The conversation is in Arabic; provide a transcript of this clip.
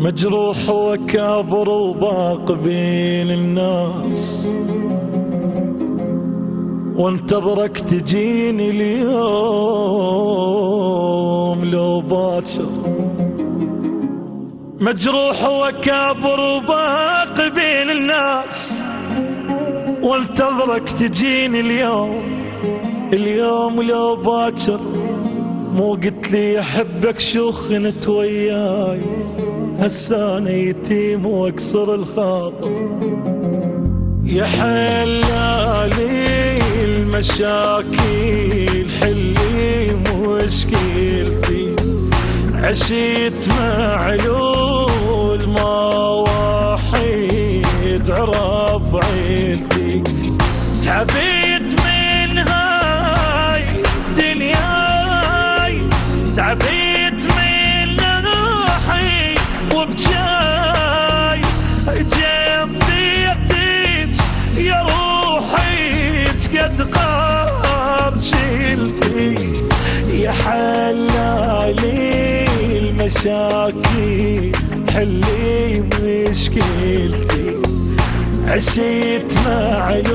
مجروح وكابر وباق بين الناس، وانتظرك تجيني اليوم لو باكر. مجروح وكابر وباق بين الناس، وانتظرك تجيني اليوم لو باكر. مو قلت لي احبك شخنت وياي، هسه انا يتيم واكسر الخاطر. يا حلالي المشاكل حلي مشكلتي، عشيت معلول ما وحيد عرف عيلتي. تعبيت من هاي دنياي، تعبيت من ناحي وبجاي جنبيتك يا روحي قد قار شيلتي. يا حلالي المشاكل حلي مشكلتي، عشيت معلوم